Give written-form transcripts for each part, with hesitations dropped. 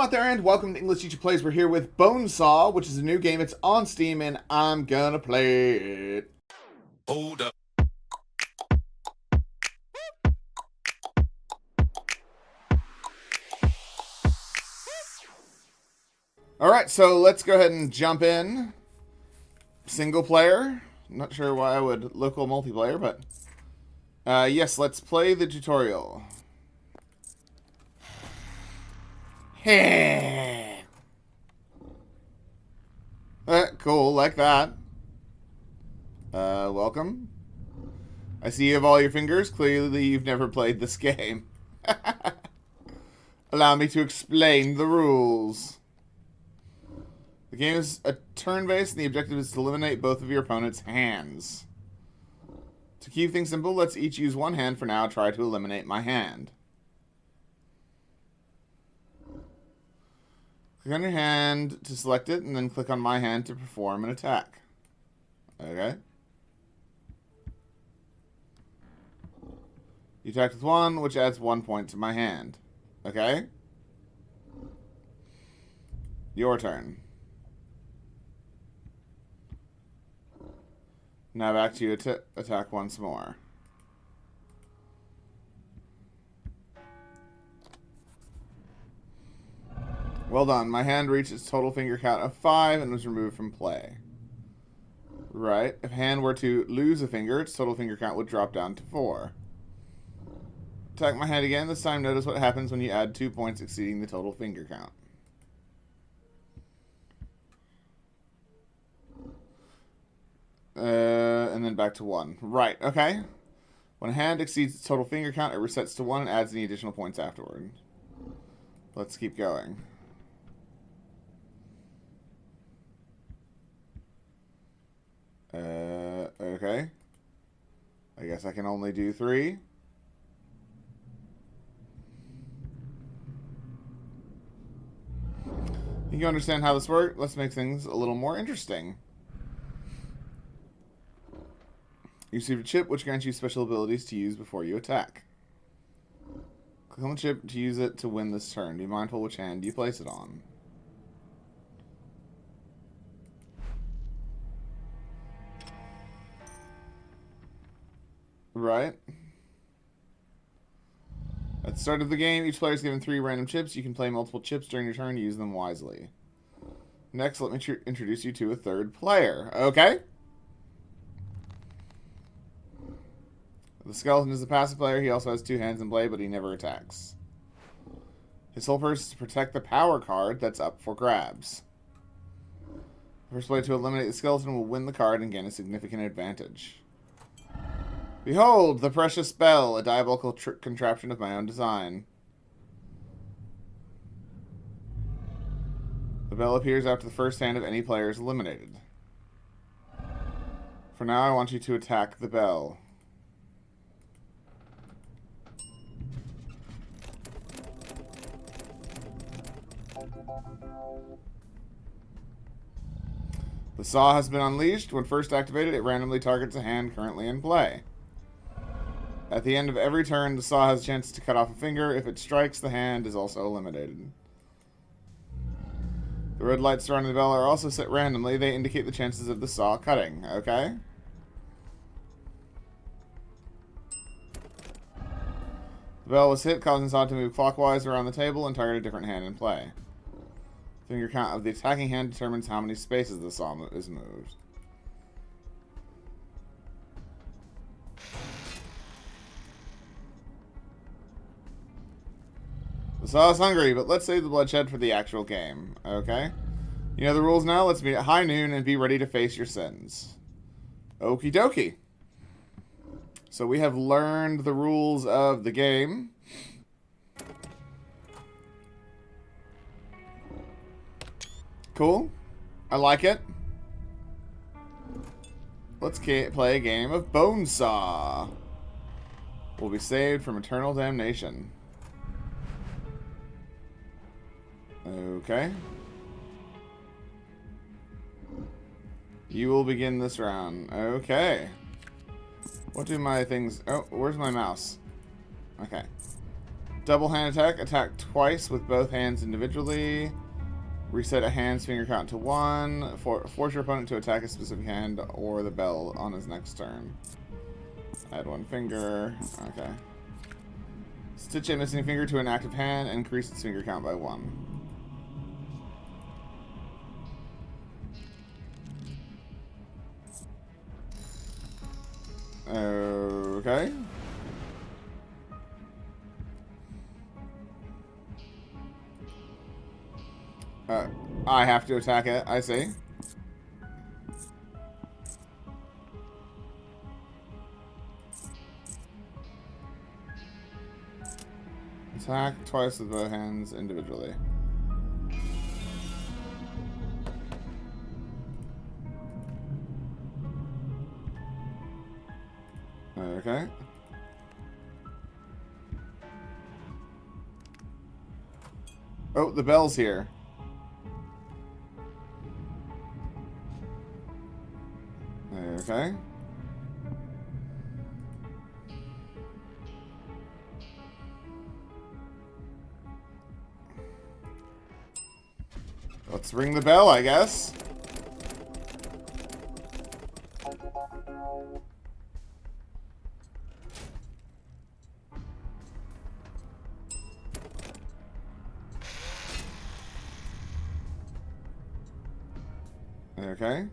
out there, and welcome to English Teacher Plays. We're here with Bonesaw, which is a new game. It's on Steam, and I'm gonna play it. Hold up. Alright, so let's go ahead and jump in. Single player. Not sure why I would local multiplayer, but... yes, let's play the tutorial. Cool, like that. Welcome. I see you have all your fingers. Clearly you've never played this game. Allow me to explain the rules. The game is a turn-based, and the objective is to eliminate both of your opponent's hands. To keep things simple, let's each use one hand for now. Try to eliminate my hand. Click on your hand to select it, and then click on my hand to perform an attack. Okay. You attacked with one, which adds 1 point to my hand. Okay. Your turn. Now back to you to attack once more. Well done. My hand reached its total finger count of 5 and was removed from play. Right. If hand were to lose a finger, its total finger count would drop down to 4. Attack my hand again. This time notice what happens when you add 2 points exceeding the total finger count. And then back to 1. Right, okay. When a hand exceeds its total finger count, it resets to 1 and adds any additional points afterward. Let's keep going. Okay. I guess I can only do 3. You understand how this works? Let's make things a little more interesting. You receive a chip, which grants you special abilities to use before you attack. Click on the chip to use it to win this turn. Be mindful which hand you place it on. Right. At the start of the game, each player is given 3 random chips. You can play multiple chips during your turn. Use them wisely. Next, let me introduce you to a third player. Okay? The skeleton is the passive player. He also has 2 hands in play, but he never attacks. His whole purpose is to protect the power card that's up for grabs. The first player to eliminate the skeleton will win the card and gain a significant advantage. Behold, the precious bell, a diabolical contraption of my own design. The bell appears after the first hand of any player is eliminated. For now, I want you to attack the bell. The saw has been unleashed. When first activated, it randomly targets a hand currently in play. At the end of every turn, the saw has a chance to cut off a finger. If it strikes, the hand is also eliminated. The red lights surrounding the bell are also set randomly. They indicate the chances of the saw cutting. Okay? The bell was hit, causing the saw to move clockwise around the table and target a different hand in play. The finger count of the attacking hand determines how many spaces the saw is moved. The saw is hungry, but let's save the bloodshed for the actual game. Okay? You know the rules now. Let's meet at high noon and be ready to face your sins. Okie dokie. So we have learned the rules of the game. Cool. I like it. Let's play a game of Bonesaw. We'll be saved from eternal damnation. Okay. You will begin this round. Okay. What do my things... Oh, where's my mouse? Okay. Double hand attack. Attack twice with both hands individually. Reset a hand's finger count to 1. Force your opponent to attack a specific hand or the bell on his next turn. Add 1 finger. Okay. Stitch a missing finger to an active hand. Increase its finger count by 1. Okay. I have to attack it. I see. Attack twice with both hands individually. Okay. Oh, the bell's here. Okay. Let's ring the bell, I guess. Okay.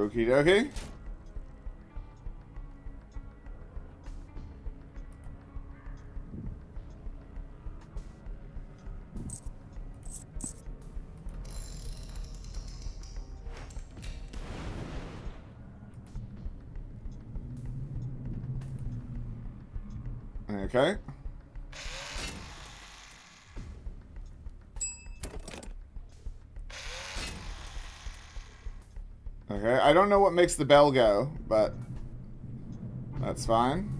Okie dokie. Okay. Okay, I don't know what makes the bell go, but that's fine.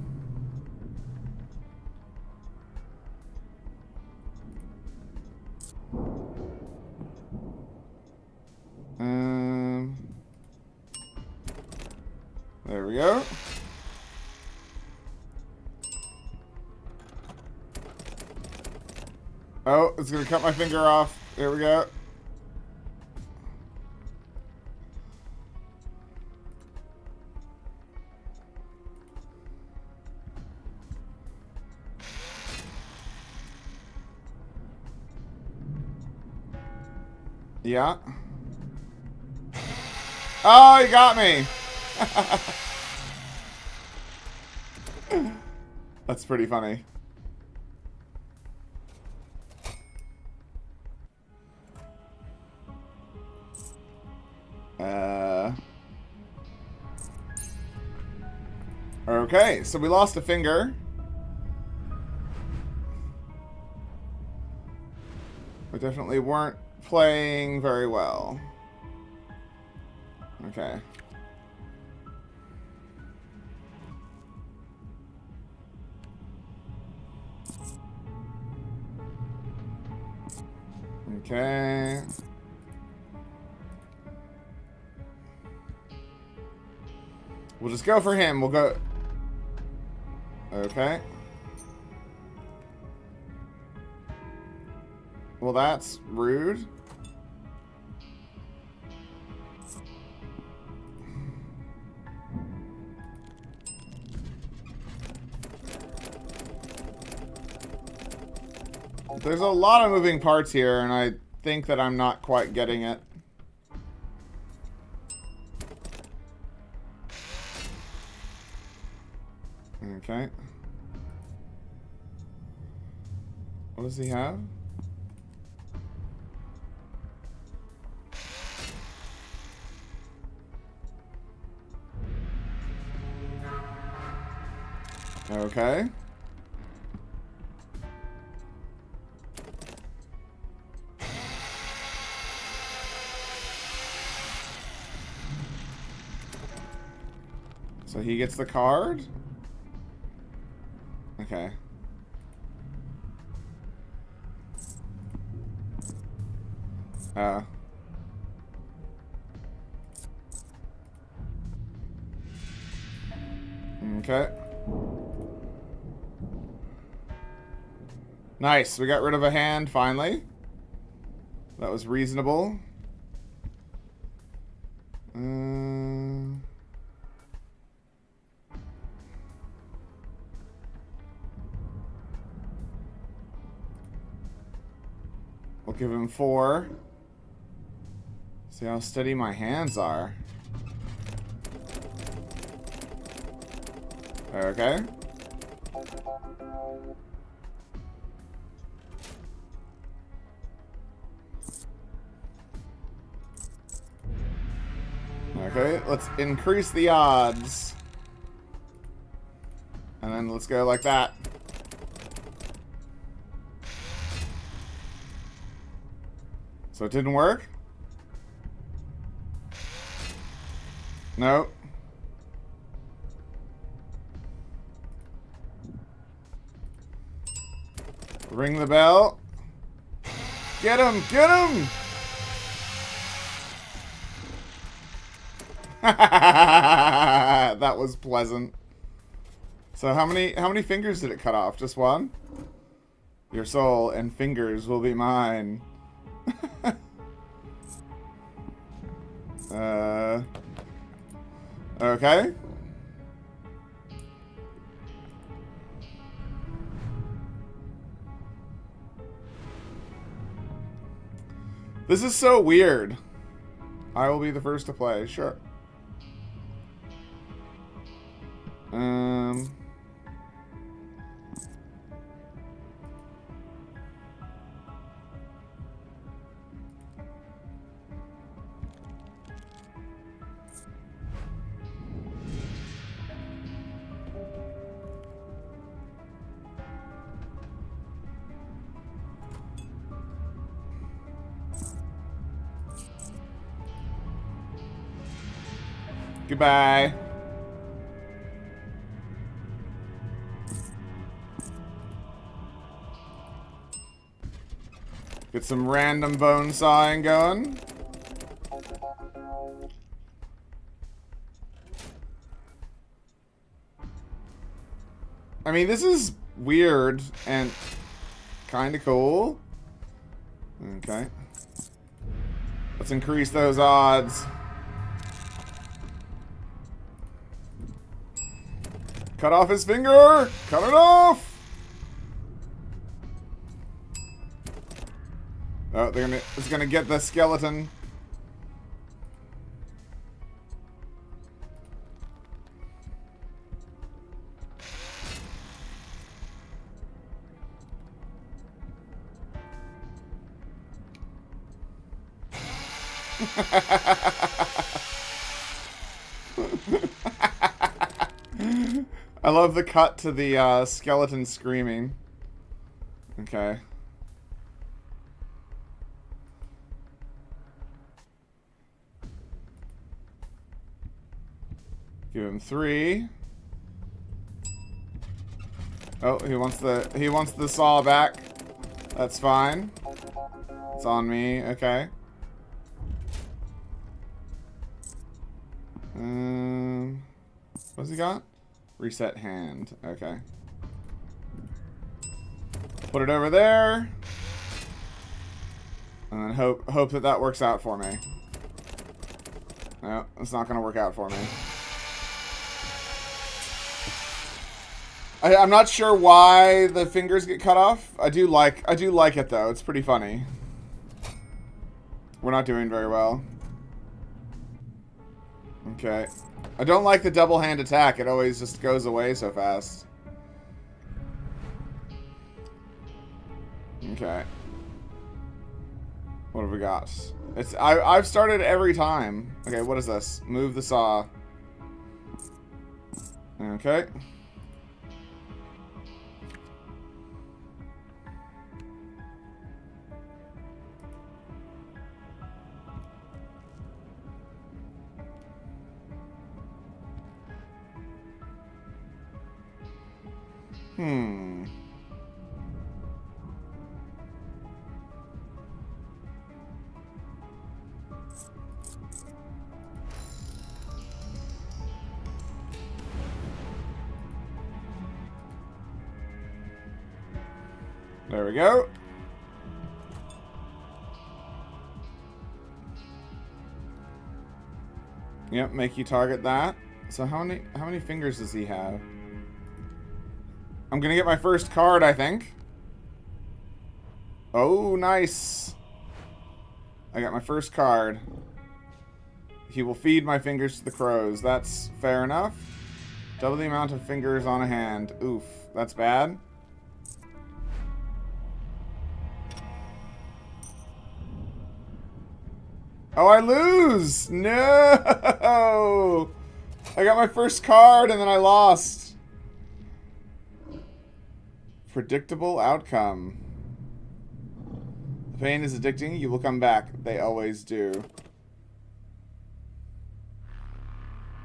There we go. Oh, it's gonna cut my finger off. There we go. Yeah. Oh, he got me. That's pretty funny. Okay, so we lost a finger. We definitely weren't playing very well. Okay. Okay. We'll just go for him. We'll go... Okay. Well, that's rude. There's a lot of moving parts here, and I think that I'm not quite getting it. Okay. What does he have? Okay. he gets the card? Okay. Okay. Nice. We got rid of a hand, finally. That was reasonable. We'll give him 4. See how steady my hands are. Okay. Okay, let's increase the odds. And then let's go like that. So it didn't work? Nope. Ring the bell. Get him! Get him! That was pleasant. So how many fingers did it cut off? Just one? Your soul and fingers will be mine. Okay. This is so weird. I will be the first to play, sure. Goodbye. Get some random bone sawing going. I mean, this is weird and kind of cool. Okay. Let's increase those odds. Cut off his finger! Cut it off! Oh, it's gonna get the skeleton. I love the cut to the skeleton screaming. Okay. Give him 3. Oh, he wants the saw back. That's fine. It's on me. Okay. What's he got? Reset hand. Okay. Put it over there. And then hope that works out for me. No, it's not gonna work out for me. I'm not sure why the fingers get cut off. I do like it though. It's pretty funny. We're not doing very well. Okay. I don't like the double hand attack. It always just goes away so fast. Okay. What have we got? I've started every time. Okay, what is this? Move the saw. Okay. Hmm. There we go. Yep, make you target that. So how many fingers does he have? I'm gonna get my first card, I think. Oh, nice. I got my first card. He will feed my fingers to the crows. That's fair enough. Double the amount of fingers on a hand. Oof, that's bad. Oh, I lose! No! I got my first card and then I lost. Predictable outcome. The pain is addicting. You will come back. They always do.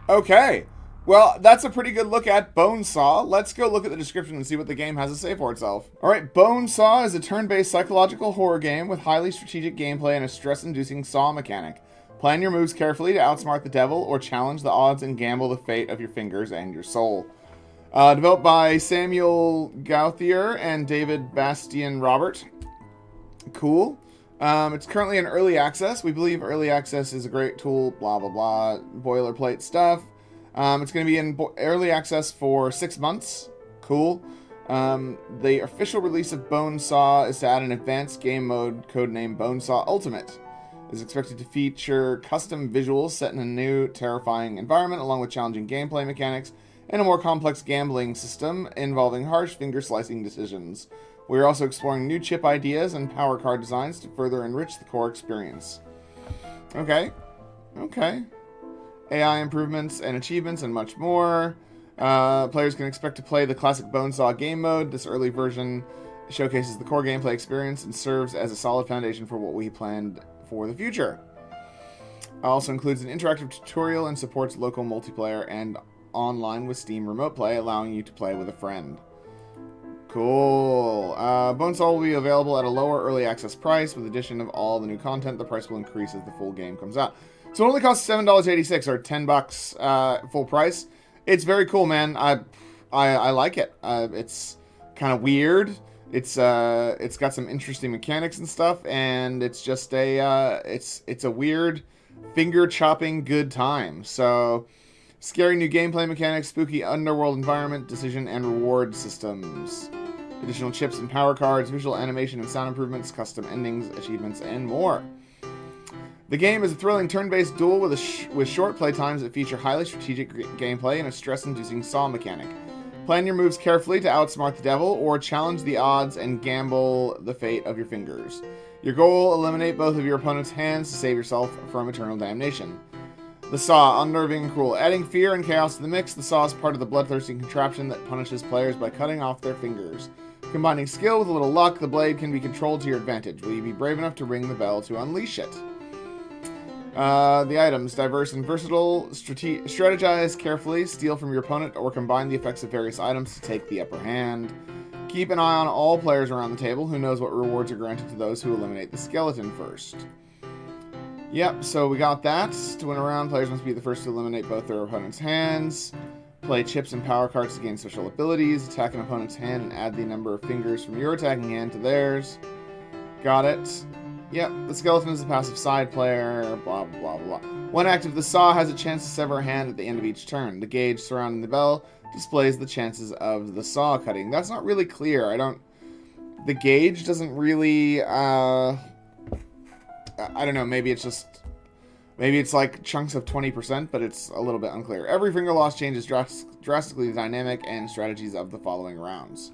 Okay. Well, that's a pretty good look at Bonesaw. Let's go look at the description and see what the game has to say for itself. Alright, Bonesaw is a turn-based psychological horror game with highly strategic gameplay and a stress-inducing saw mechanic. Plan your moves carefully to outsmart the devil or challenge the odds and gamble the fate of your fingers and your soul. Developed by Samuel Gauthier and David Bastian Robert. Cool. It's currently in early access. We believe early access is a great tool, blah, blah, blah, boilerplate stuff. It's going to be in early access for 6 months. Cool. The official release of Bonesaw is to add an advanced game mode codenamed Bonesaw Ultimate. It is expected to feature custom visuals set in a new, terrifying environment, along with challenging gameplay mechanics and a more complex gambling system involving harsh finger-slicing decisions. We are also exploring new chip ideas and power card designs to further enrich the core experience. Okay. Okay. AI improvements and achievements and much more. Players can expect to play the classic Bonesaw game mode. This early version showcases the core gameplay experience and serves as a solid foundation for what we planned for the future. It also includes an interactive tutorial and supports local multiplayer and online with Steam Remote Play, allowing you to play with a friend. Cool. Bonesaw will be available at a lower early access price. With the addition of all the new content, the price will increase as the full game comes out. So it only costs $7.86 or $10 full price. It's very cool, man. I like it. It's kind of weird. It's got some interesting mechanics and stuff, and it's just it's a weird finger chopping good time. So scary new gameplay mechanics, spooky underworld environment, decision and reward systems, additional chips and power cards, visual animation and sound improvements, custom endings, achievements, and more. The game is a thrilling turn-based duel with short playtimes that feature highly strategic gameplay and a stress-inducing saw mechanic. Plan your moves carefully to outsmart the devil or challenge the odds and gamble the fate of your fingers. Your goal: eliminate both of your opponent's hands to save yourself from eternal damnation. The saw, unnerving and cruel. Adding fear and chaos to the mix, the saw is part of the bloodthirsty contraption that punishes players by cutting off their fingers. Combining skill with a little luck, the blade can be controlled to your advantage. Will you be brave enough to ring the bell to unleash it? The items: diverse and versatile. Strategize carefully, steal from your opponent, or combine the effects of various items to take the upper hand. Keep an eye on all players around the table. Who knows what rewards are granted to those who eliminate the skeleton first. Yep, so we got that. To win a round, players must be the first to eliminate both their opponent's hands. Play chips and power cards to gain special abilities. Attack an opponent's hand and add the number of fingers from your attacking hand to theirs. Got it. Yep, the skeleton is a passive side player, blah, blah, blah, blah. When active, the saw has a chance to sever a hand at the end of each turn. The gauge surrounding the bell displays the chances of the saw cutting. That's not really clear. The gauge doesn't really, I don't know, maybe it's like chunks of 20%, but it's a little bit unclear. Every finger loss changes drastically the dynamic and strategies of the following rounds.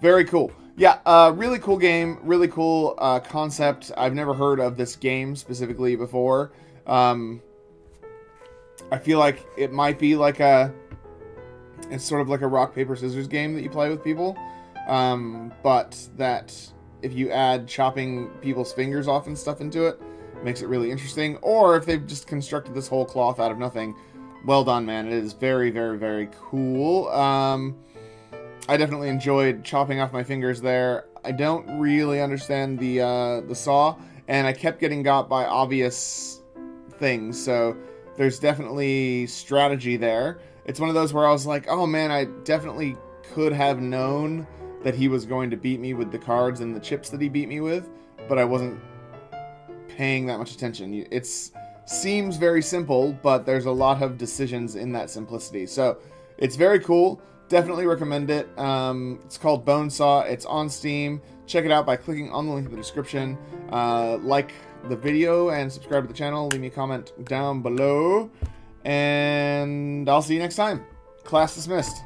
Very cool. Yeah, really cool game, really cool concept. I've never heard of this game specifically before. I feel like it might be like it's sort of like a rock, paper, scissors game that you play with people. But that if you add chopping people's fingers off and stuff into it, makes it really interesting. Or if they've just constructed this whole cloth out of nothing, well done, man. It is very, very, very cool. I definitely enjoyed chopping off my fingers there. I don't really understand the saw, and I kept getting got by obvious things, so there's definitely strategy there. It's one of those where I was like, oh man, I definitely could have known that he was going to beat me with the cards and the chips that he beat me with, but I wasn't paying that much attention. It seems very simple, but there's a lot of decisions in that simplicity. So it's very cool. Definitely recommend it. It's called Bonesaw. It's on Steam. Check it out by clicking on the link in the description. Like the video and subscribe to the channel. Leave me a comment down below. And I'll see you next time. Class dismissed.